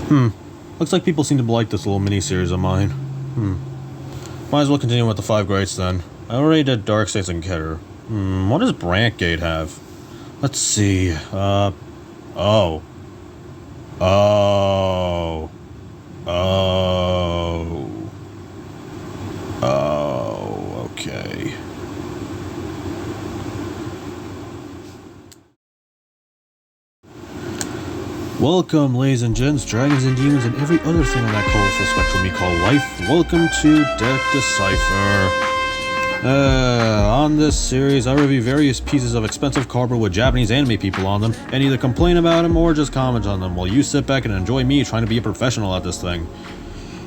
Looks like people seem to like this little mini-series of mine. Might as well continue with the 5 greats then. I already did Dark States and Keter. What does Brantgate have? Let's see, Oh, okay. Welcome, ladies and gents, dragons and demons, and every other thing on that colorful spectrum we call life. Welcome to Deck Decipher. On this series, I review various pieces of expensive cardboard with Japanese anime people on them, and either complain about them or just comment on them, while you sit back and enjoy me trying to be a professional at this thing.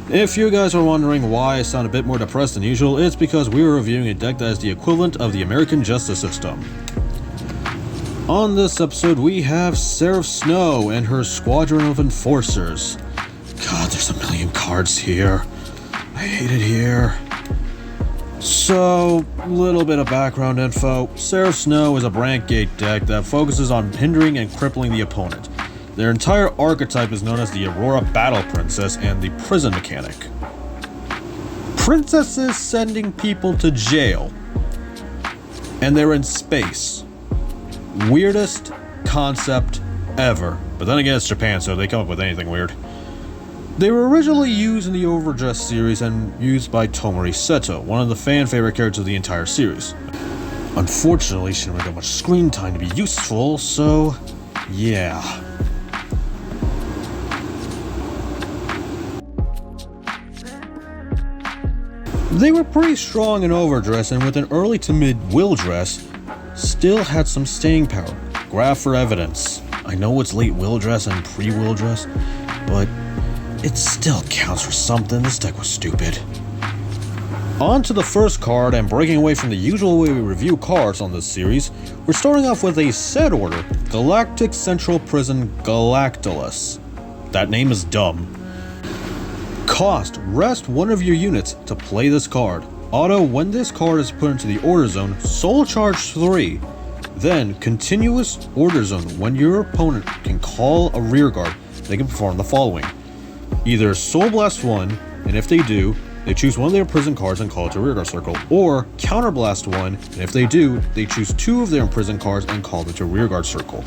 If you guys are wondering why I sound a bit more depressed than usual, it's because we were reviewing a deck that is the equivalent of the American justice system. On this episode, we have Seraph Snow and her squadron of enforcers. God, there's a million cards here. I hate it here. So, little bit of background info. Seraph Snow is a Brantgate deck that focuses on hindering and crippling the opponent. Their entire archetype is known as the Aurora Battle Princess and the Prison Mechanic. Princesses sending people to jail. And they're in space. Weirdest concept ever. But then again, it's Japan, so they come up with anything weird. They were originally used in the Overdressed series and used by Tomori Seto, one of the fan-favorite characters of the entire series. Unfortunately, she didn't really get much screen time to be useful, so yeah. They were pretty strong in Overdress, and with an early to mid Wildress, still had some staying power. Graph for evidence. I know it's late Wildress and pre-Wildress, but it still counts for something. This deck was stupid. On to the first card, and breaking away from the usual way we review cards on this series, we're starting off with a set order, Galactic Central Prison Galactolus. That name is dumb. Cost, rest one of your units to play this card. Auto, when this card is put into the order zone, soul charge 3. Then, continuous order zone, when your opponent can call a rearguard, they can perform the following. Either Soul Blast 1, and if they do, they choose one of their prison cards and call it to rearguard circle, or Counter Blast 1, and if they do, they choose 2 of their imprisoned cards and call it to rearguard circle.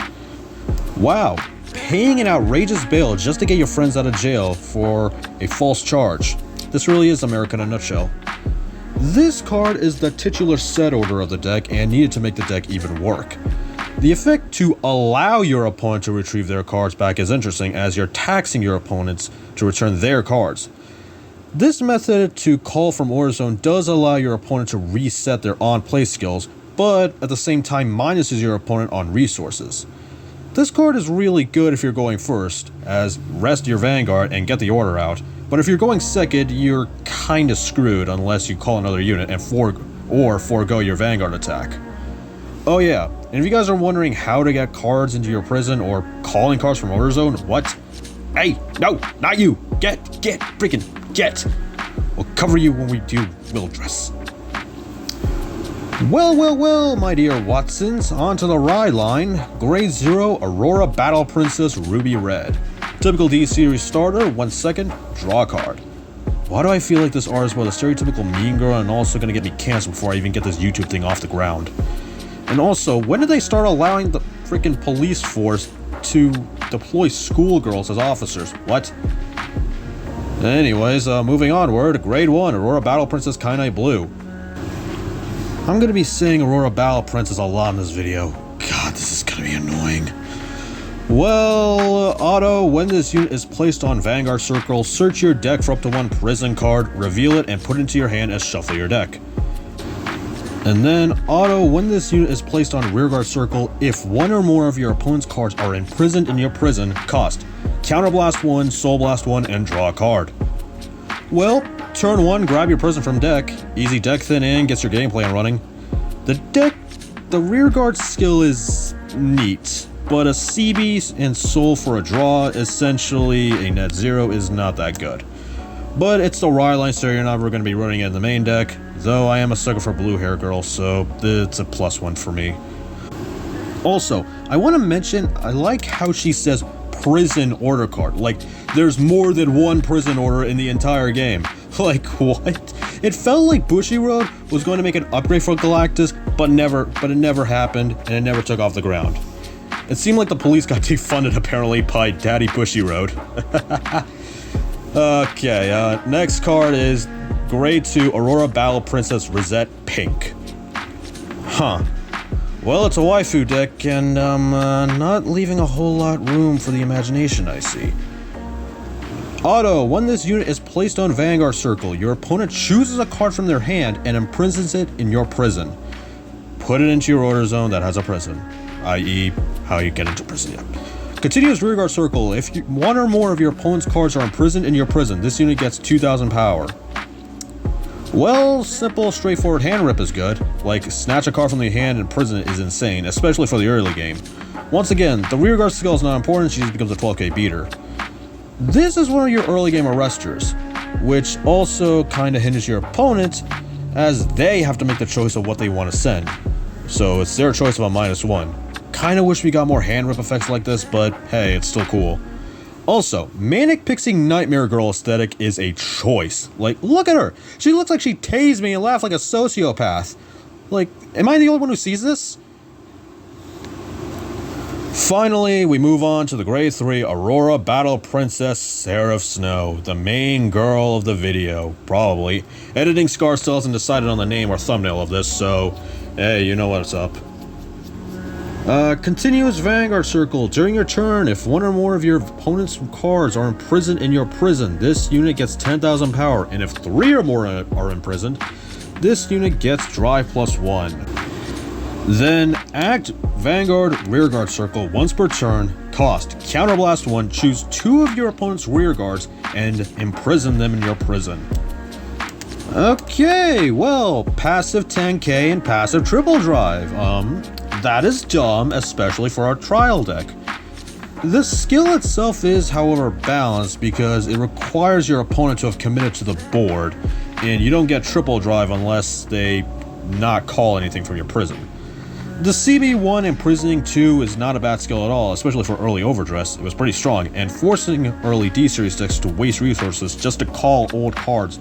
Wow, paying an outrageous bail just to get your friends out of jail for a false charge. This really is America in a nutshell. This card is the titular set order of the deck and needed to make the deck even work. The effect to allow your opponent to retrieve their cards back is interesting, as you're taxing your opponents to return their cards. This method to call from order zone does allow your opponent to reset their on-play skills, but at the same time minuses your opponent on resources. This card is really good if you're going first, as rest your Vanguard and get the order out, but if you're going second, you're kinda screwed unless you call another unit and forego your Vanguard attack. Oh yeah, and if you guys are wondering how to get cards into your prison or calling cards from order zone, what? Hey, no, not you! Get, freaking get! We'll cover you when we do Wildress. Well, my dear Watsons, on to the ride line. Grade 0, Aurora Battle Princess Ruby Red. Typical D-Series starter, 1 second, draw a card. Why do I feel like this art is about a stereotypical mean girl and also gonna get me canceled before I even get this YouTube thing off the ground? And also, when did they start allowing the freaking police force to deploy schoolgirls as officers? What? Anyways, moving onward, Grade 1, Aurora Battle Princess Kainai Blue. I'm gonna be saying Aurora Battle Princess a lot in this video. God, this is gonna be annoying. Well, auto, when this unit is placed on Vanguard Circle, search your deck for up to 1 prison card, reveal it, and put it into your hand as shuffle your deck. And then, auto, when this unit is placed on Rearguard Circle, if 1 or more of your opponent's cards are imprisoned in your prison, cost Counter Blast 1, Soul Blast 1, and draw a card. Well, turn 1, grab your prison from deck. Easy deck thin in, gets your gameplay running. The Rearguard skill is neat, but a CB and Soul for a draw, essentially a net 0, is not that good. But it's the ride line, so you're never going to be running it in the main deck, though I am a sucker for blue hair girl, so it's a +1 for me. Also, I want to mention, I like how she says prison order card. Like, there's more than one prison order in the entire game. Like, what? It felt like Bushiroad was going to make an upgrade for Galactus, but it never happened, and it never took off the ground. It seemed like the police got defunded apparently by Daddy Bushiroad. Okay, next card is Grade 2 Aurora Battle Princess Rosette Pink. Huh. Well, it's a waifu deck, and not leaving a whole lot room for the imagination, I see. Auto, when this unit is placed on Vanguard Circle, your opponent chooses a card from their hand and imprisons it in your prison. Put it into your order zone that has a prison, i.e. how you get into prison. Yeah. Continuous Rearguard Circle, if one or more of your opponent's cards are imprisoned in your prison, this unit gets 2,000 power. Well, simple, straightforward hand rip is good. Like, snatch a card from the hand and imprison it is insane, especially for the early game. Once again, the rearguard skill is not important, she just becomes a 12k beater. This is one of your early game arresters, which also kinda hinders your opponent, as they have to make the choice of what they want to send. So it's their choice of a -1. Kinda wish we got more hand rip effects like this, but hey, it's still cool. Also, Manic Pixie Nightmare Girl aesthetic is a choice. Like, look at her! She looks like she tased me and laughed like a sociopath. Like, am I the only one who sees this? Finally, we move on to the Grade 3 Aurora Battle Princess Seraph Snow, the main girl of the video, probably. Editing Scar still hasn't decided on the name or thumbnail of this, so hey, you know what's up. Continuous Vanguard Circle. During your turn, if one or more of your opponent's cards are imprisoned in your prison, this unit gets 10,000 power, and if 3 or more are imprisoned, this unit gets Drive +1. Then, act Vanguard Rearguard Circle once per turn, cost Counterblast 1, choose 2 of your opponent's rearguards, and imprison them in your prison. Okay, well, passive 10k and passive triple drive. That is dumb, especially for our trial deck. The skill itself is, however, balanced because it requires your opponent to have committed to the board, and you don't get triple drive unless they not call anything from your prison. The CB1 imprisoning 2 is not a bad skill at all, especially for early overdress. It was pretty strong, and forcing early D-series decks to waste resources just to call old cards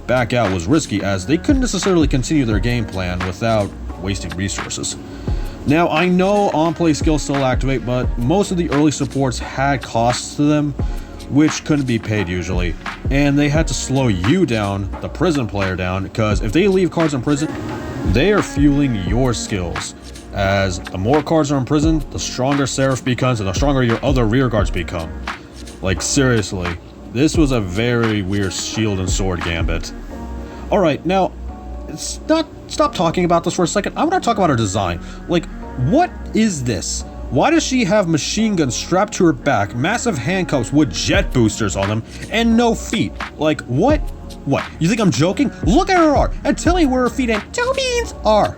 back out was risky, as they couldn't necessarily continue their game plan without wasting resources. Now, I know on-play skills still activate, but most of the early supports had costs to them, which couldn't be paid usually, and they had to slow you down, the prison player down, because if they leave cards in prison, they are fueling your skills. As the more cards are in prison, the stronger Seraph becomes, and the stronger your other rearguards become. Like, seriously, this was a very weird shield and sword gambit. Alright, now, stop talking about this for a second. I want to talk about her design. Like, what is this? Why does she have machine guns strapped to her back, massive handcuffs with jet boosters on them, and no feet? Like, what? What? You think I'm joking? Look at her arm, and tell me where her feet and toe beans are.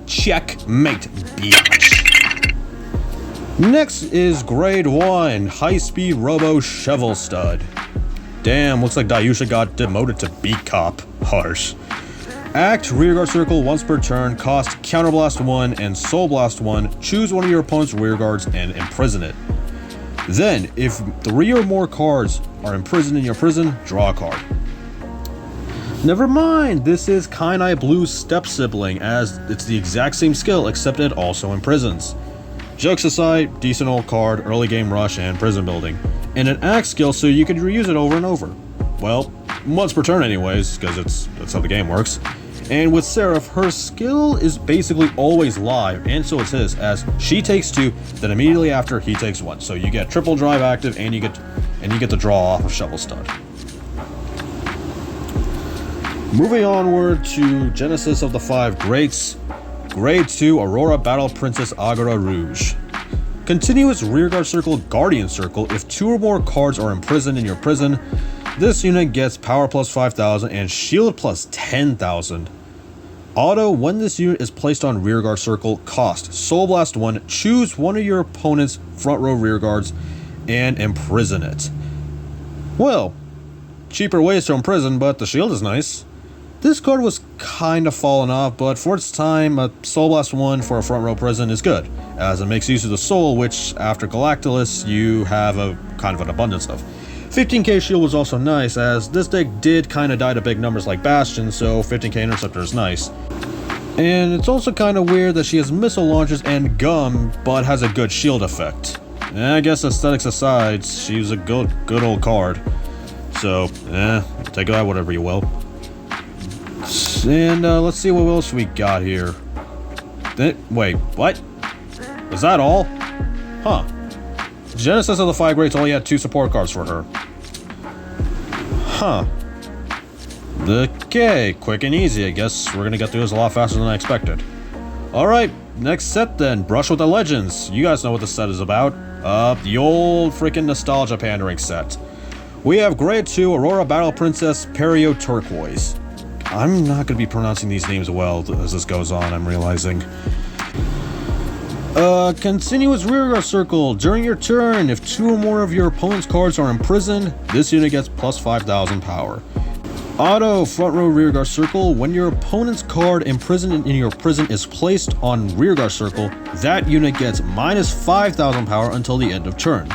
Checkmate, bitch. Next is Grade 1, High-Speed Robo Shovel Stud. Damn, looks like Dayusha got demoted to Beat Cop. Harsh. Act Rearguard Circle once per turn, cost Counterblast 1 and Soul Blast 1, choose one of your opponent's rearguards and imprison it. Then, if 3 or more cards are imprisoned in your prison, draw a card. Never mind, this is Kainai Blue's step-sibling, as it's the exact same skill except it also imprisons. Jokes aside, decent old card, early game rush, and prison building. And an act skill so you can reuse it over and over. Well, once per turn anyways, because that's how the game works. And with Seraph, her skill is basically always live, and so is his, as she takes 2, then immediately after he takes 1. So you get triple drive active, and you get the draw off of Shovel Stud. Moving onward to Genesis of the 5 Greats, Grade 2 Aurora Battle Princess Agora Rouge. Continuous Rearguard Circle Guardian Circle. If 2 or more cards are imprisoned in your prison, this unit gets power plus 5,000 and shield plus 10,000. Auto, when this unit is placed on Rearguard Circle, cost Soul Blast 1, choose one of your opponent's front row rearguards and imprison it. Well, cheaper ways to imprison, but the shield is nice. This card was kinda falling off, but for its time, a Soul Blast 1 for a front row prison is good, as it makes use of the soul, which after Galactus you have a kind of an abundance of. 15k shield was also nice, as this deck did kinda die to big numbers like Bastion, so 15k interceptor is nice. And it's also kinda weird that she has missile launchers and gum, but has a good shield effect. I guess aesthetics aside, she's a good old card. So, take that whatever you will. And let's see what else we got here. Wait, what? Was that all? Huh. Genesis of the 5 Greats only had 2 support cards for her. Huh. Okay, quick and easy. I guess we're gonna get through this a lot faster than I expected. Alright, next set then. Brush with the Legends. You guys know what this set is about. The old freaking nostalgia pandering set. We have Grade 2 Aurora Battle Princess Perio Turquoise. I'm not going to be pronouncing these names well as this goes on, I'm realizing. Continuous rearguard circle. During your turn, if 2 or more of your opponent's cards are imprisoned, this unit gets plus 5,000 power. Auto front row rearguard circle. When your opponent's card imprisoned in your prison is placed on rearguard circle, that unit gets minus 5,000 power until the end of turn.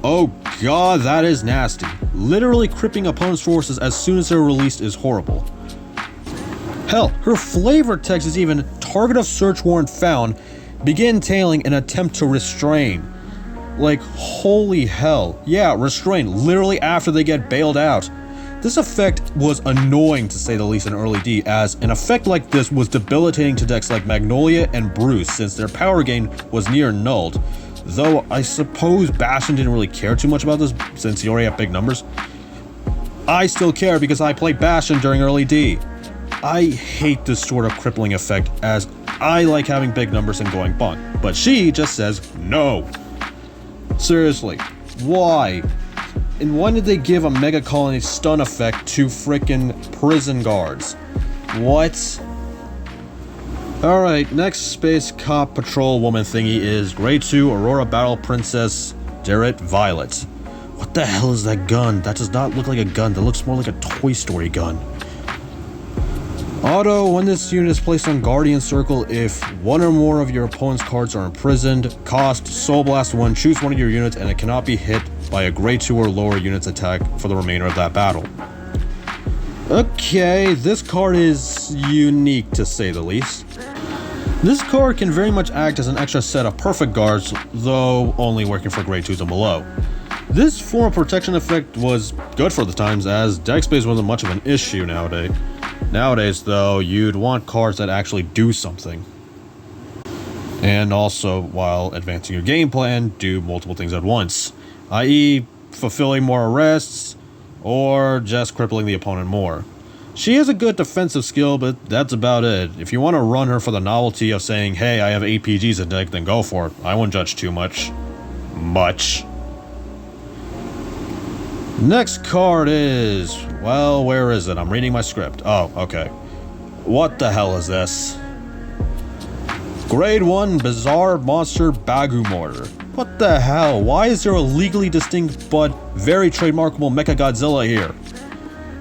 Oh god, that is nasty. Literally cripping opponent's forces as soon as they're released is horrible. Hell, her flavor text is even target of search warrant found, begin tailing and attempt to restrain. Like, holy hell. Yeah, restrain, literally after they get bailed out. This effect was annoying to say the least in early D, as an effect like this was debilitating to decks like Magnolia and Bruce since their power gain was near nulled. Though I suppose Bastion didn't really care too much about this since he already had big numbers. I still care because I played Bastion during early D. I hate this sort of crippling effect as I like having big numbers and going bonk, but she just says no. Seriously, why? And why did they give a Mega Colony stun effect to frickin' prison guards? What? Alright, next Space Cop Patrol Woman thingy is Grade 2 Aurora Battle Princess Derrit Violet. What the hell is that gun? That does not look like a gun, that looks more like a Toy Story gun. Auto, when this unit is placed on Guardian Circle, if 1 or more of your opponent's cards are imprisoned, cost Soul Blast 1, choose one of your units, and it cannot be hit by a Grade 2 or lower unit's attack for the remainder of that battle. Okay, this card is unique to say the least. This card can very much act as an extra set of perfect guards, though only working for Grade 2s and below. This form of protection effect was good for the times, as deck space wasn't much of an issue nowadays. Nowadays, though, you'd want cards that actually do something. And also, while advancing your game plan, do multiple things at once, i.e. fulfilling more arrests, or just crippling the opponent more. She has a good defensive skill, but that's about it. If you want to run her for the novelty of saying, hey, I have APGs in deck, then go for it. I won't judge too much. Next card is... well, where is it? I'm reading my script. Oh, okay. What the hell is this? Grade 1 Bizarre Monster Bagu Mortar. What the hell? Why is there a legally distinct but very trademarkable Mechagodzilla here?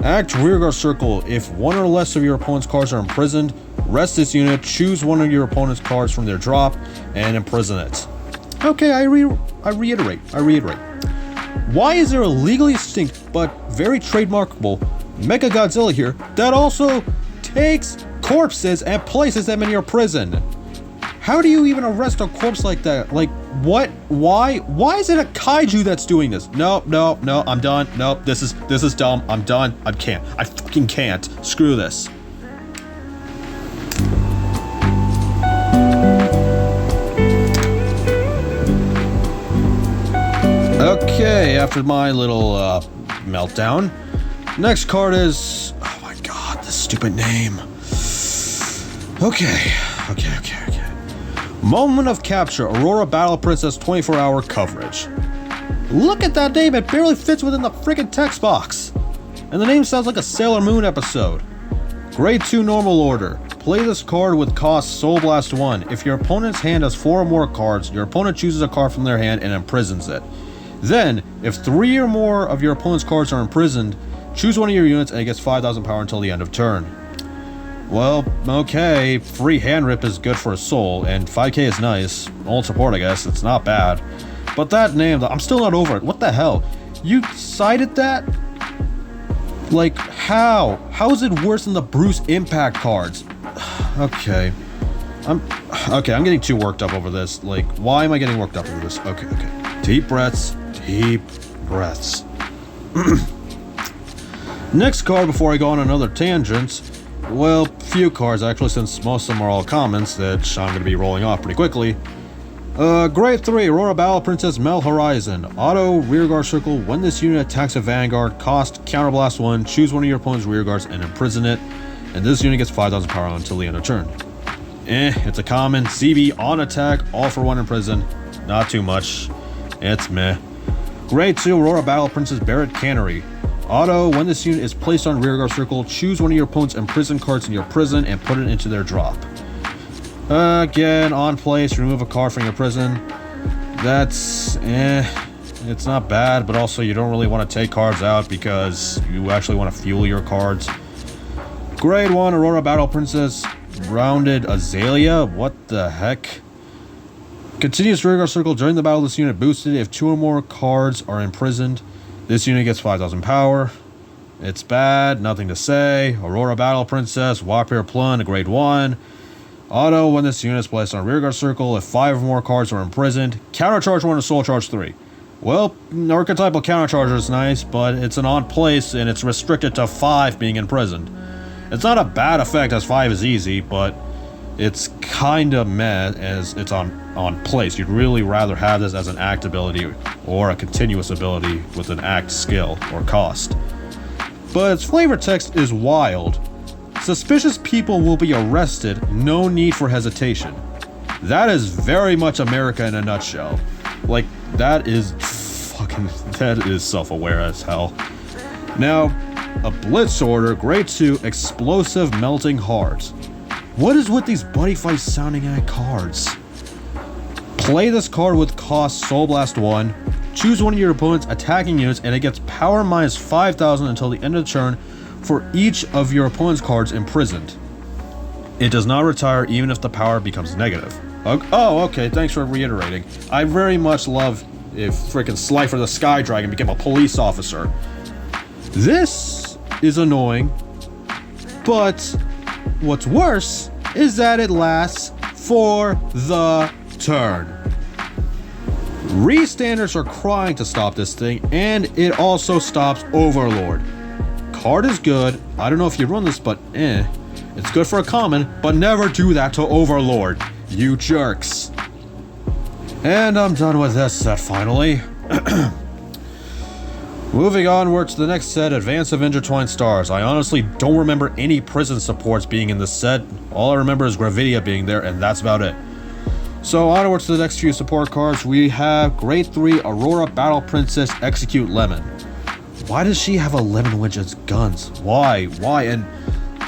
Act Rearguard Circle. If 1 or less of your opponent's cards are imprisoned, rest this unit, choose one of your opponent's cards from their drop, and imprison it. Okay, I reiterate. Why is there a legally distinct but very trademarkable Mechagodzilla here that also takes corpses and places them in your prison? How do you even arrest a corpse like that? Like, what? Why? Why is it a kaiju that's doing this? No, I'm done. No, this is dumb. I'm done. I fucking can't. Screw this. Okay, after my little meltdown, next card is... oh my god, this stupid name. Okay. Moment of Capture, Aurora Battle Princess 24-hour coverage. Look at that name, it barely fits within the friggin' text box. And the name sounds like a Sailor Moon episode. Grade 2 normal order. Play this card with cost Soul Blast 1. If your opponent's hand has 4 or more cards, your opponent chooses a card from their hand and imprisons it. Then, if 3 or more of your opponent's cards are imprisoned, Choose one of your units and it gets 5,000 power until the end of turn. Well, okay, free hand rip is good for a soul, and 5k is nice. Old support, I guess, it's not bad. But that name, I'm still not over it. What the hell? You cited that? Like, how? How is it worse than the Bruce Impact cards? Okay. I'm getting too worked up over this. Like, why am I getting worked up over this? Okay. Deep breaths. Deep breaths. Next card before I go on another tangent. Well, few cards actually, since most of them are all commons that I'm going to be rolling off pretty quickly. Grade 3, Aurora Battle Princess Mel Horizon. Auto, rearguard circle. When this unit attacks a Vanguard, cost, counterblast 1, choose one of your opponent's rearguards and imprison it. And this unit gets 5,000 power until the end of turn. It's a common. CB on attack, all for 1 imprison. Not too much. It's meh. Grade 2, Aurora Battle Princess Barrett Cannery. Auto, when this unit is placed on rearguard circle, choose one of your opponent's imprisoned cards in your prison and put it into their drop. Again, on place, remove a card from your prison. That's, it's not bad, but also you don't really want to take cards out because you actually want to fuel your cards. Grade 1, Aurora Battle Princess Rounded Azalea. What the heck? Continuous rearguard circle during the battle. This unit boosted if 2 or more cards are imprisoned. This unit gets 5,000 power. It's bad, nothing to say. Aurora Battle Princess, Wapir Plun, a grade 1. Auto, when this unit is placed on rearguard circle, if 5 or more cards are imprisoned, countercharge 1 and soul charge 3. Well, archetypal countercharger is nice, but it's an on place and it's restricted to 5 being imprisoned. It's not a bad effect as 5 is easy, but it's kinda meh as it's on place. You'd really rather have this as an act ability or a continuous ability with an act skill or cost. But its flavor text is wild. Suspicious people will be arrested, no need for hesitation. That is very much America in a nutshell. Like, that is self-aware as hell. Now, a Blitz Order, grade 2, Explosive Melting Hearts. What is with these buddy fight sounding at cards? Play this card with cost Soul Blast 1, choose one of your opponent's attacking units and it gets power minus 5,000 until the end of the turn for each of your opponent's cards imprisoned. It does not retire even if the power becomes negative. Oh, okay, thanks for reiterating. I very much love if frickin' Slifer the Sky Dragon became a police officer. This is annoying, but what's worse is that it lasts for the turn. Re-standards are crying to stop this thing, and it also stops Overlord. Card is good. I don't know if you run this, but it's good for a common, but never do that to Overlord, you jerks. And I'm done with this set finally. Moving onward to the next set, Advance of Intertwined Stars. I honestly don't remember any prison supports being in this set. All I remember is Gravidia being there, and that's about it. So onward to the next few support cards, we have Grade 3 Aurora Battle Princess Execute Lemon. Why does she have a lemon widget's guns? Why? And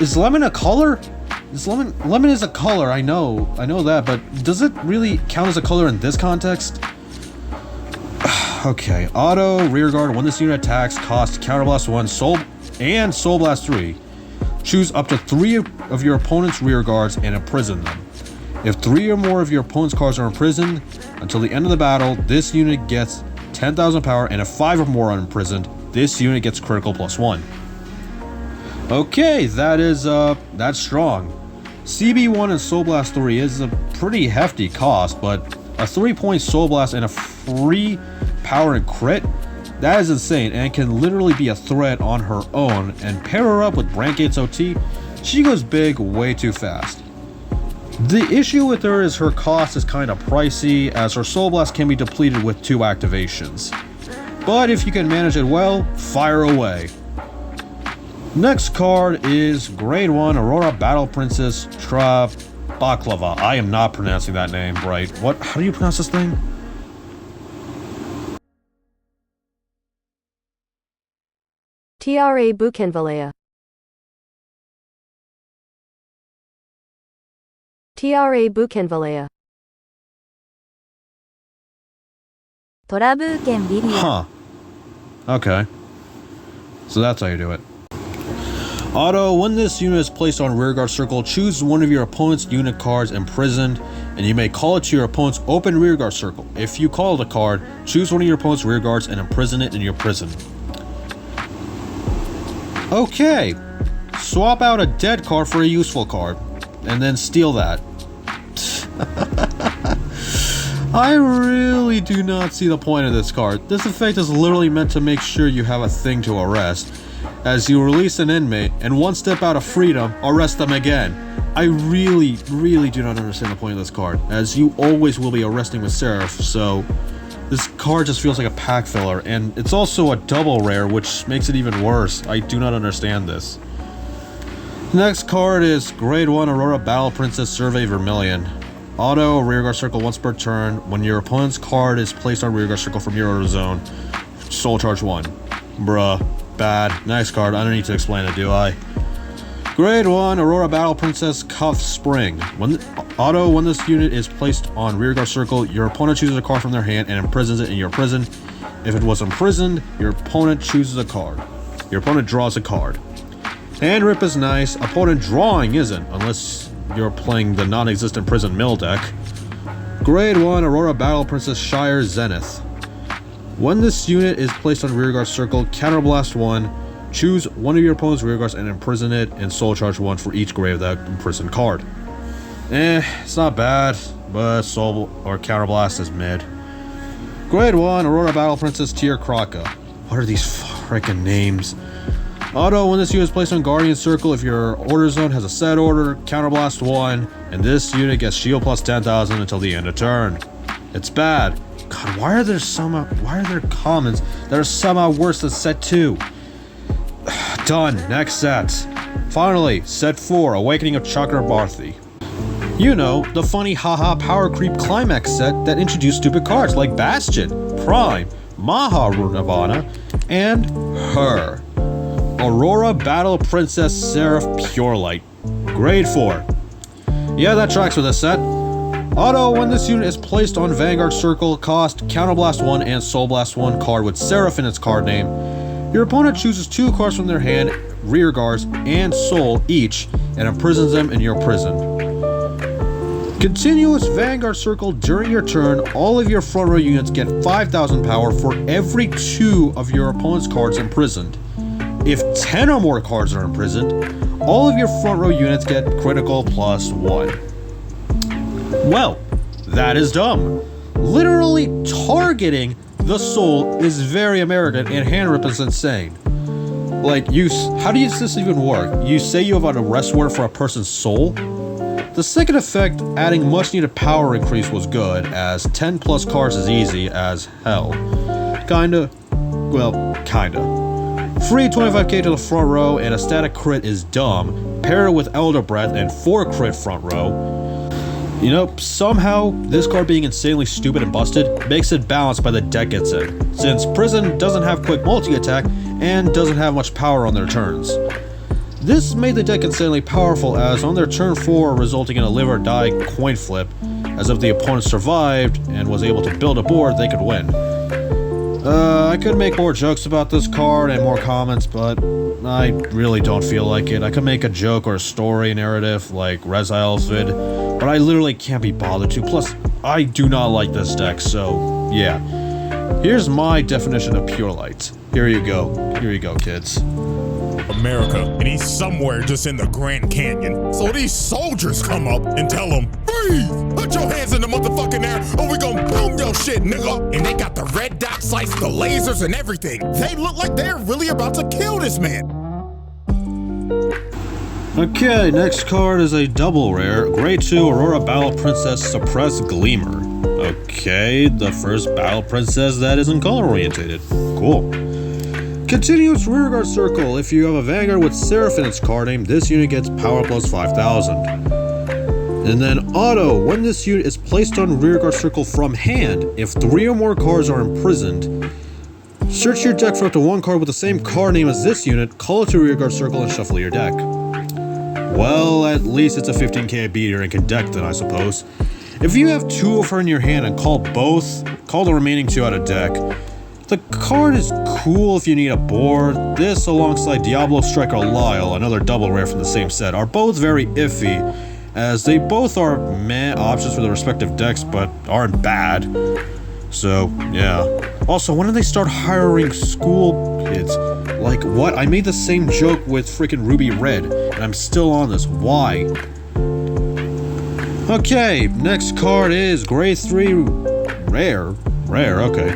is lemon a color? Lemon is a color, I know that, but does it really count as a color in this context? Okay, auto, rearguard, when this unit attacks, cost counterblast 1, soul blast 3. Choose up to 3 of your opponent's rearguards and imprison them. If 3 or more of your opponent's cards are imprisoned until the end of the battle, this unit gets 10,000 power, and if 5 or more are imprisoned, this unit gets critical +1. Okay, that's strong. CB1 and Soul Blast 3 is a pretty hefty cost, but a 3-point Soul Blast and a free power and crit? That is insane and can literally be a threat on her own, and pair her up with Brandgate's OT, she goes big way too fast. The issue with her is her cost is kinda pricey, as her Soul Blast can be depleted with 2 activations. But if you can manage it well, fire away. Next card is Grade 1 Aurora Battle Princess Baklava. I am not pronouncing that name right. How do you pronounce this thing? Tra Buchenvalea. Tra Buchenvalea. Torabuken Lilia. Huh. Okay. So that's how you do it. Auto, when this unit is placed on rearguard circle, choose one of your opponent's unit cards imprisoned, and you may call it to your opponent's open rearguard circle. If you call the card, choose one of your opponent's rearguards and imprison it in your prison. Okay, swap out a dead card for a useful card, and then steal that. I really do not see the point of this card. This effect is literally meant to make sure you have a thing to arrest. As you release an inmate, and one step out of freedom, arrest them again. I really do not understand the point of this card, as you always will be arresting with Seraph, so this card just feels like a pack filler, and it's also a double rare, which makes it even worse. I do not understand this. The next card is Grade 1 Aurora Battle Princess Survey Vermilion. Auto, rearguard circle once per turn. When your opponent's card is placed on rearguard circle from your order zone, soul charge 1. Bruh. Bad. Nice card. I don't need to explain it, do I? Grade 1 Aurora Battle Princess Cuff Spring. When this unit is placed on rearguard circle, your opponent chooses a card from their hand and imprisons it in your prison. If it was imprisoned, your opponent chooses a card. Your opponent draws a card. Hand rip is nice. Opponent drawing isn't, unless you're playing the non-existent prison mill deck. Grade 1 Aurora Battle Princess Shire Zenith. When this unit is placed on rearguard circle, counterblast 1, choose one of your opponent's rearguards and imprison it, and soul charge 1 for each grade of that imprisoned card. It's not bad, but soul or counterblast is mid. Grade 1 Aurora Battle Princess Tier Kraka. What are these frickin' names? Auto, when this unit is placed on Guardian Circle, if your order zone has a set order, counterblast 1, and this unit gets shield plus 10,000 until the end of turn. It's bad. God, why are there commons that are somehow worse than set 2? Done. Next set. Finally, set 4, Awakening of Chakrabarthi. You know, the funny haha power creep climax set that introduced stupid cards like Bastion, Prime, Maha Nirvana, and her. Aurora Battle Princess Seraph Purelight. Grade 4. Yeah, that tracks with this set. Auto, when this unit is placed on Vanguard Circle, cost Counterblast 1 and Soul Blast 1 card with Seraph in its card name. Your opponent chooses 2 cards from their hand, rear guards, and soul each, and imprisons them in your prison. Continuous Vanguard Circle during your turn, all of your front row units get 5,000 power for every 2 of your opponent's cards imprisoned. If 10 or more cards are imprisoned, all of your front row units get critical plus 1. Well, that is dumb. Literally targeting the soul is very American, and hand rip is insane. Like, how does this even work? You say you have an arrest warrant for a person's soul? The second effect, adding much needed power increase, was good, as 10 plus cards is easy as hell. Kinda. Free 25k to the front row, and a static crit is dumb. Pair it with Elder Breath and 4 crit front row. You know, somehow, this card being insanely stupid and busted makes it balanced by the deck it's in, since Prison doesn't have quick multi-attack and doesn't have much power on their turns. This made the deck insanely powerful, as on their turn 4, resulting in a live or die coin flip, as if the opponent survived and was able to build a board, they could win. I could make more jokes about this card and more comments, but I really don't feel like it. I could make a joke or a story narrative like Rezile's vid, but I literally can't be bothered to. Plus, I do not like this deck, so yeah. Here's my definition of Purelight. Here you go, kids. America, and he's somewhere just in the Grand Canyon. So these soldiers come up and tell him, breathe! Put your hands in the motherfucking air or we gon' boom your shit, nigga! And they got the red dot sights, the lasers and everything. They look like they're really about to kill this man. Okay, next card is a double rare, Grade 2 Aurora Battle Princess Suppressed Gleamer. Okay, the first Battle Princess that isn't color orientated. Cool. Continuous rearguard circle. If you have a Vanguard with Seraph in its card name, this unit gets power plus 5,000. And then auto, when this unit is placed on rearguard circle from hand, if 3 or more cards are imprisoned, search your deck for up to 1 card with the same card name as this unit, call it to rearguard circle, and shuffle your deck. Well, at least it's a 15k beater and can deck then, I suppose. If you have 2 of her in your hand and call the remaining 2 out of deck, the card is cool if you need a board. This, alongside Diabolos Striker Lyle, another double rare from the same set, are both very iffy, as they both are meh options for their respective decks, but aren't bad. So, yeah. Also, when did they start hiring school kids? Like, what? I made the same joke with freaking Ruby Red, and I'm still on this. Why? Okay, next card is Grade 3 Rare. Rare, okay.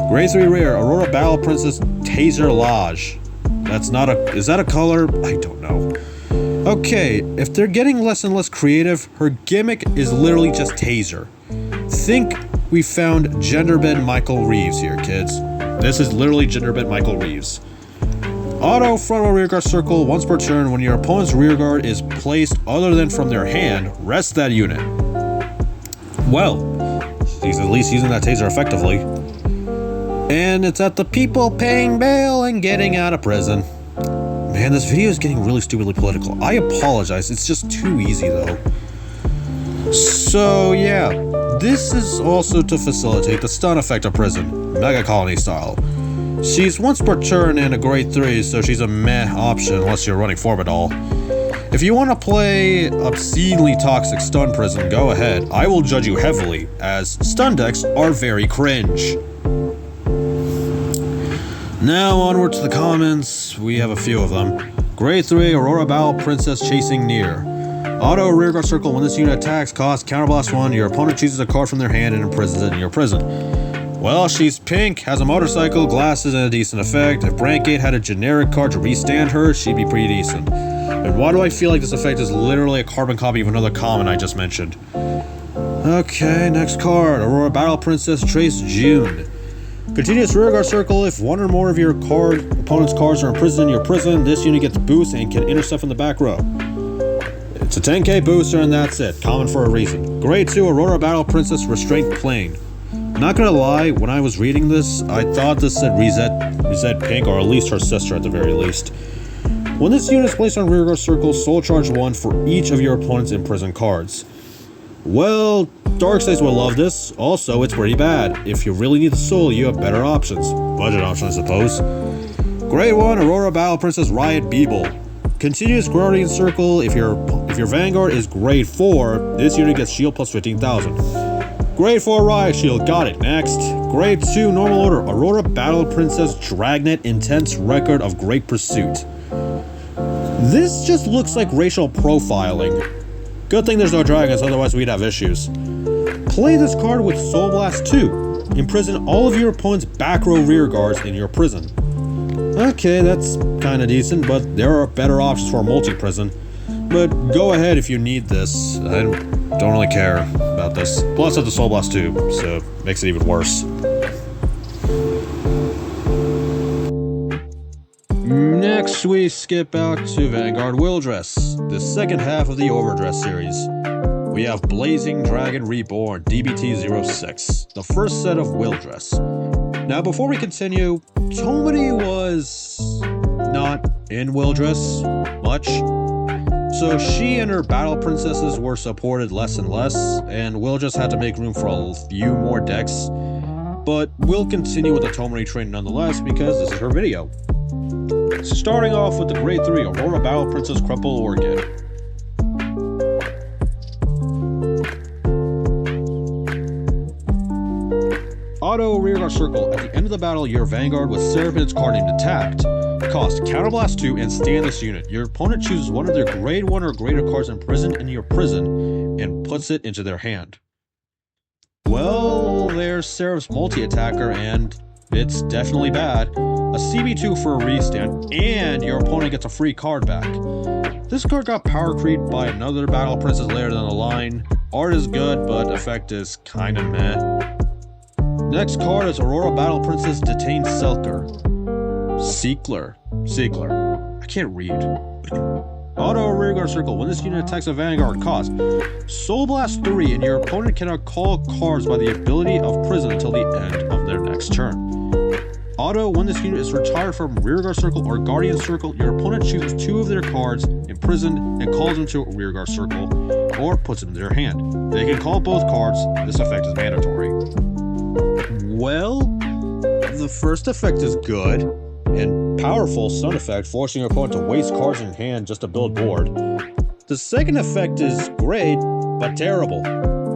Grade 3 Rare, Aurora Battle Princess Taser Lodge. That's not a... Is that a color? I don't know. Okay, if they're getting less and less creative, her gimmick is literally just Taser. Think we found Genderbend Michael Reeves here, kids. This is literally Genderbend Michael Reeves. Auto frontal rearguard circle once per turn. When your opponent's rearguard is placed other than from their hand, rest that unit. Well, he's at least using that taser effectively. And it's at the people paying bail and getting out of prison. Man, this video is getting really stupidly political. I apologize, it's just too easy though. So yeah, this is also to facilitate the stun effect of prison, Mega Colony style. She's once per turn and a grade 3, so she's a meh option unless you're running Forbidal. If you want to play obscenely toxic stun prison, go ahead. I will judge you heavily, as stun decks are very cringe. Now onward to the comments, we have a few of them. Grade 3, Aurora Battle Princess Chasing Near. Auto rearguard circle, when this unit attacks, cost counterblast 1, your opponent chooses a card from their hand and imprisons it in your prison. Well, she's pink, has a motorcycle, glasses, and a decent effect. If Brandgate had a generic card to restand her, she'd be pretty decent. And why do I feel like this effect is literally a carbon copy of another common I just mentioned? Okay, next card, Aurora Battle Princess Trace June. Continuous rearguard circle, if one or more of your opponent's cards are imprisoned in your prison, this unit gets boost and can intercept from the back row. It's a 10k booster and that's it, common for a reason. Grade 2, Aurora Battle Princess Restraint Plane. Not gonna lie, when I was reading this, I thought this said reset pink, or at least her sister at the very least. When this unit is placed on rearguard circle, soul charge 1 for each of your opponent's imprisoned cards. Well, Darkseid's will love this. Also, it's pretty bad. If you really need the soul, you have better options. Budget options, I suppose. Grade 1, Aurora Battle Princess Riot Beeble. Continuous Guardian Circle, if your Vanguard is grade 4, this unit gets shield plus 15,000. Grade 4 Riot Shield, got it, next. Grade 2 Normal Order, Aurora Battle Princess Dragnet Intense Record of Great Pursuit. This just looks like racial profiling. Good thing there's no dragons, otherwise we'd have issues. Play this card with Soul Blast 2. Imprison all of your opponent's back row rear guards in your prison. Okay, that's kinda decent, but there are better options for a multi-prison. But go ahead if you need this. I don't really care about this. Plus it's a Soul Blast 2, so it makes it even worse. Next we skip out to Vanguard Wildress, the second half of the Overdress series. We have Blazing Dragon Reborn DBT-06, the first set of Wildress. Now before we continue, Tomedy was not in Wildress much. So she and her battle princesses were supported less and less, and Wildress had to make room for a few more decks. But we'll continue with the Tomedy train nonetheless because this is her video. Starting off with the grade 3 Aurora Battle Princess Crumple Orchid. Auto rearguard circle. At the end of the battle, your Vanguard with Seraph in its card named Attacked. Cost Counterblast 2 and stand this unit. Your opponent chooses one of their grade 1 or greater cards imprisoned in your prison and puts it into their hand. Well, there's Seraph's multi-attacker and it's definitely bad. A CB2 for a restand, and your opponent gets a free card back. This card got power creeped by another battle princess later down the line. Art is good, but effect is kinda meh. Next card is Aurora Battle Princess Detained Selker. Seekler. I can't read. Auto rearguard circle. When this unit attacks a Vanguard, cost Soul Blast 3, and your opponent cannot call cards by the ability of prison until the end of their next turn. Auto, when this unit is retired from rearguard circle or guardian circle, your opponent chooses 2 of their cards imprisoned and calls them to a rearguard circle or puts them in their hand. They can call both cards. This effect is mandatory. Well, The first effect is good and powerful stun effect, forcing your opponent to waste cards in hand just to build board. The second effect is great, but terrible.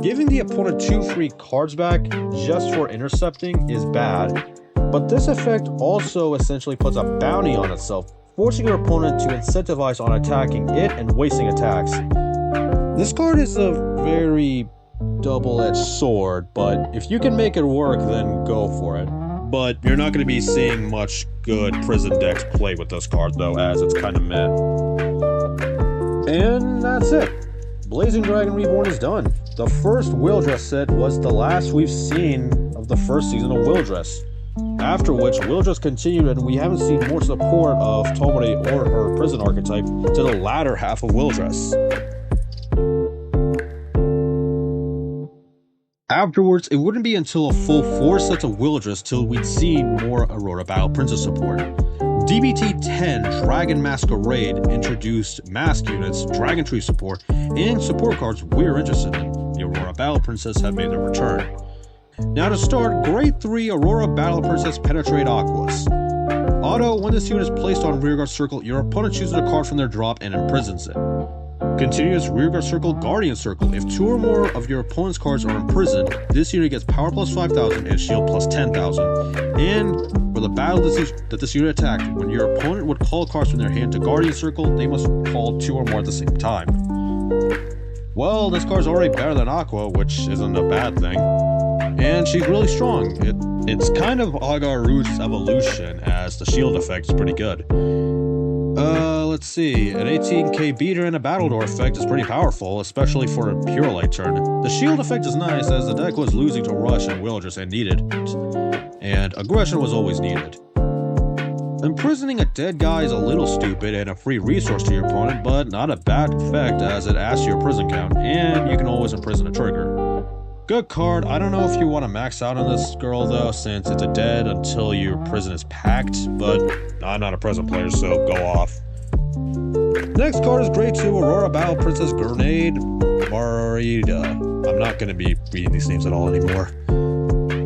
Giving the opponent 2 free cards back just for intercepting is bad, but this effect also essentially puts a bounty on itself, forcing your opponent to incentivize on attacking it and wasting attacks. This card is a very double-edged sword, but if you can make it work, then go for it. But you're not going to be seeing much good prison decks play with this card though, as it's kind of meh. And that's it. Blazing Dragon Reborn is done. The first Wheeldress set was the last we've seen of the first season of Wheeldress. After which, Wheeldress continued and we haven't seen more support of Tomori or her prison archetype to the latter half of Wheeldress. Afterwards, it wouldn't be until a full 4 sets of Wheeldress till we'd see more Aurora Battle Princess support. DBT 10 Dragon Masquerade introduced mask units, Dragon Tree support, and support cards we're interested in. The Aurora Battle Princess have made their return. Now to start, Grade 3 Aurora Battle Princess Penetrate Aquas. Auto, when this unit is placed on Rearguard Circle, your opponent chooses a card from their drop and imprisons it. Continuous Rearguard Circle Guardian Circle. If 2 or more of your opponent's cards are imprisoned, this unit gets power plus 5,000 and shield plus 10,000. And for the battle that this unit attacked, when your opponent would call cards from their hand to Guardian Circle, they must call 2 or more at the same time. Well, this card's already better than Aqua, which isn't a bad thing. And she's really strong. It's kind of Agar Root's evolution, as the shield effect is pretty good. Let's see. An 18k beater and a Battledore effect is pretty powerful, especially for a Purelight turn. The shield effect is nice, as the deck was losing to Rush and Wheeldress and needed it. And aggression was always needed. Imprisoning a dead guy is a little stupid and a free resource to your opponent, but not a bad effect as it adds to your prison count, and you can always imprison a trigger. Good card. I don't know if you want to max out on this girl though, since it's a dead until your prison is packed, but I'm not a prison player, so go off. Next card is Grade 2 Aurora Battle Princess Grenade Marida. I'm not going to be reading these names at all anymore.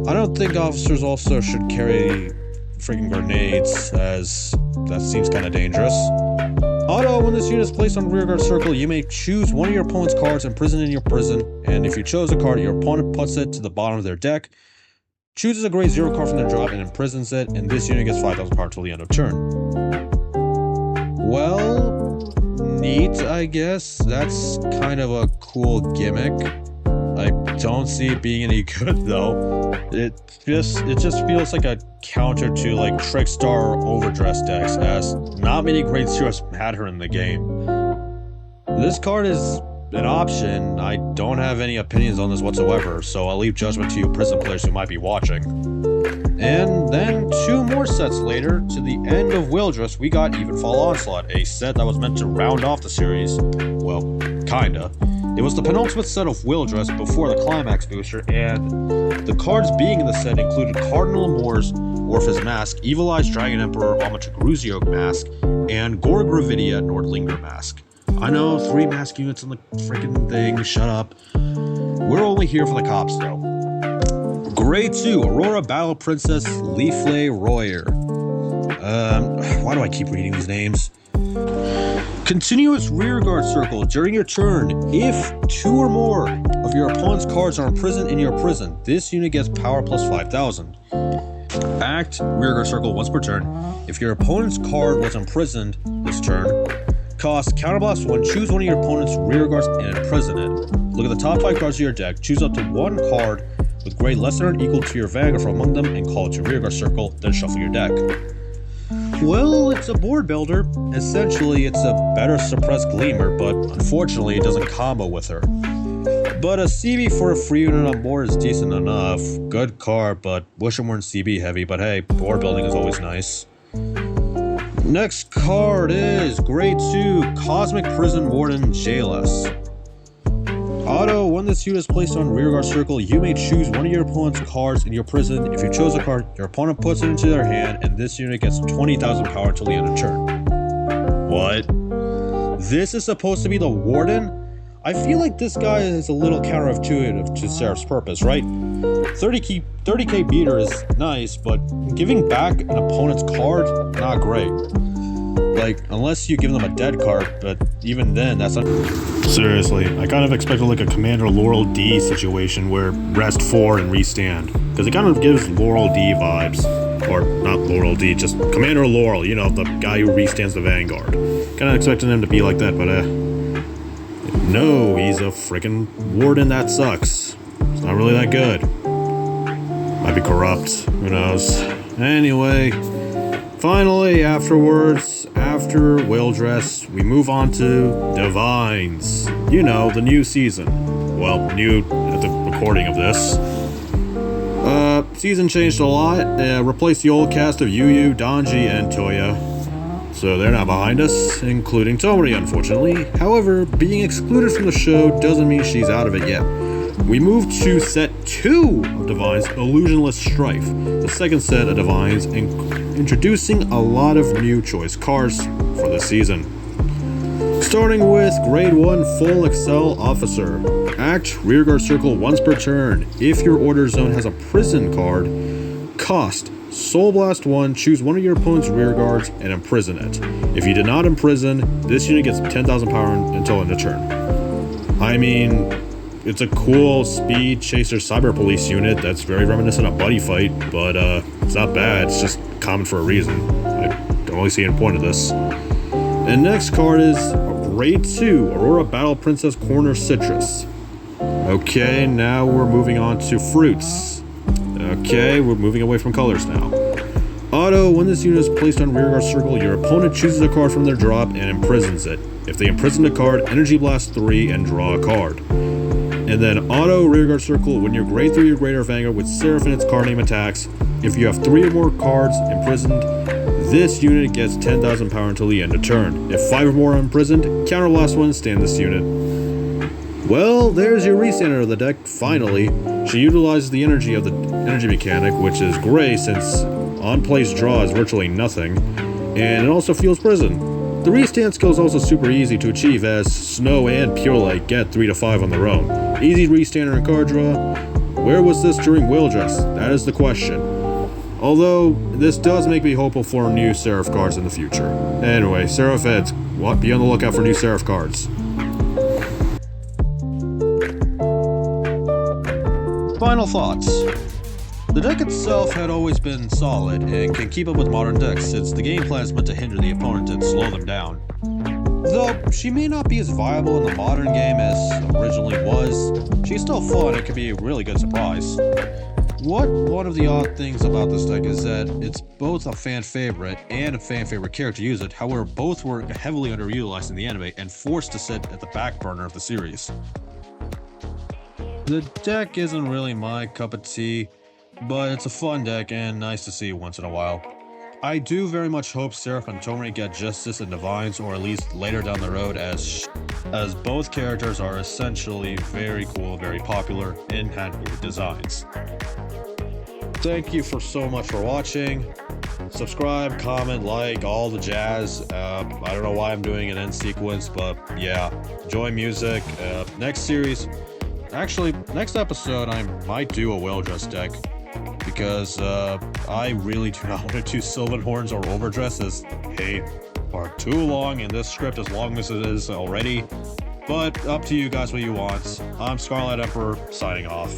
I don't think officers also should carry freaking grenades, as that seems kind of dangerous. Auto, when this unit is placed on Rearguard Circle, you may choose one of your opponent's cards and prison in your prison, and if you chose a card, your opponent puts it to the bottom of their deck, chooses a grade 0 card from their drop and imprisons it, and this unit gets 5,000 power till the end of turn. Well, neat, I guess. That's kind of a cool gimmick. I don't see it being any good though. It just feels like a counter to like Trickstar Overdress decks, as not many grade 0s matter in the game. This card is an option. I don't have any opinions on this whatsoever, so I'll leave judgment to you prison players who might be watching. And then 2 more sets later, to the end of Wheeldress, we got Evenfall Onslaught, a set that was meant to round off the series. Well, kinda. It was the penultimate set of Wheeldress before the Climax booster, and the cards being in the set included Cardinal Moors, Orpheus Mask, Evil Eyes Dragon Emperor, Amategruzio Mask, and Gorg Gravidia Nordlinger Mask. I know, 3 mask units in the freaking thing, shut up. We're only here for the cops though. Grade 2 Aurora Battle Princess Leaflay Royer. Why do I keep reading these names? Continuous Rearguard Circle. During your turn, if 2 or more of your opponent's cards are imprisoned in your prison, this unit gets power plus 5,000. Act Rearguard Circle once per turn. If your opponent's card was imprisoned this turn, cost Counterblast 1, choose one of your opponent's rearguards and imprison it. Look at the top 5 cards of your deck, choose up to 1 card with grade less than or equal to your Vanguard from among them and call it your Rearguard Circle, then shuffle your deck. Well, it's a board builder. Essentially, it's a better suppressed Gleamer, but unfortunately it doesn't combo with her. But a CB for a free unit on board is decent enough. Good card, but wish it weren't CB heavy, but hey, board building is always nice. Next card is Grade 2 Cosmic Prison Warden Jailus. Auto, when this unit is placed on Rearguard Circle, you may choose one of your opponent's cards in your prison. If you chose a card, your opponent puts it into their hand, and this unit gets 20,000 power until the end of turn. What? This is supposed to be the Warden? I feel like this guy is a little counterintuitive to Seraph's purpose, right? 30k beater is nice, but giving back an opponent's card, not great. Like, unless you give them a dead card, but even then, that's not... Seriously, I kind of expected like a Commander Laurel D situation where rest 4 and restand. Because it kind of gives Laurel D vibes. Or, not Laurel D, just Commander Laurel, you know, the guy who restands the Vanguard. Kind of expecting him to be like that, but no, he's a freaking warden that sucks. It's not really that good. Might be corrupt, who knows. Anyway, finally, afterwards, after Whale-Dress, we move on to Divines. You know, the new season. Well, new at the recording of this. Season changed a lot. Replaced the old cast of Yu, Donji, and Toya. So they're not behind us, including Tomori, unfortunately. However, being excluded from the show doesn't mean she's out of it yet. We moved to set 2 of Divines, Illusionless Strife, the second set of Divines, introducing a lot of new choice cards for this season. Starting with Grade 1 Full Excel Officer. Act Rearguard Circle once per turn. If your order zone has a prison card, cost Soul Blast 1, choose one of your opponent's rear guards and imprison it. If you did not imprison, this unit gets 10,000 power until end of turn. I mean, it's a cool speed chaser cyber police unit that's very reminiscent of Buddy Fight, but it's not bad, it's just common for a reason. I don't really see any point of this. And next card is Grade 2, Aurora Battle Princess Corner Citrus. Okay, now we're moving on to fruits. Okay, we're moving away from colors now. Auto, when this unit is placed on rearguard circle, your opponent chooses a card from their drop and imprisons it. If they imprison a card, Energy Blast 3 and draw a card. And then auto rearguard circle, when your grade 3 or greater Vanguard with Seraph in its card name attacks, if you have 3 or more cards imprisoned, this unit gets 10,000 power until the end of turn. If 5 or more are imprisoned, counter blast 1, stand this unit. Well, there's your restander of the deck, finally. She utilizes the energy of the energy mechanic, which is great since on-place draw is virtually nothing, and it also feels prison. The restand skill is also super easy to achieve as Snow and Purelight get 3 to 5 on their own. Easy restander and card draw. Where was this during Whale-Dress? That is the question. Although, this does make me hopeful for new Seraph cards in the future. Anyway, Seraph heads, be on the lookout for new Seraph cards. Final thoughts. The deck itself had always been solid and can keep up with modern decks since the game plan is meant to hinder the opponent and slow them down. Though she may not be as viable in the modern game as originally was, she's still fun and can be a really good surprise. One of the odd things about this deck is that it's both a fan favorite and a fan favorite character to use it, however both were heavily underutilized in the anime and forced to sit at the back burner of the series. The deck isn't really my cup of tea, but it's a fun deck and nice to see once in a while. I do very much hope Seraph and Tomori get justice in Divines, or at least later down the road, as both characters are essentially very cool, very popular in hand designs. Thank you so much for watching. Subscribe, comment, like, all the jazz. I don't know why I'm doing an end sequence, but yeah, enjoy music. Next episode, I might do a Whale-Dress deck, because I really do not want to do Sylvan Horns or Overdresses. Hey, are too long in this script as long as it is already, but up to you guys what you want. I'm Scarlet Emperor, signing off.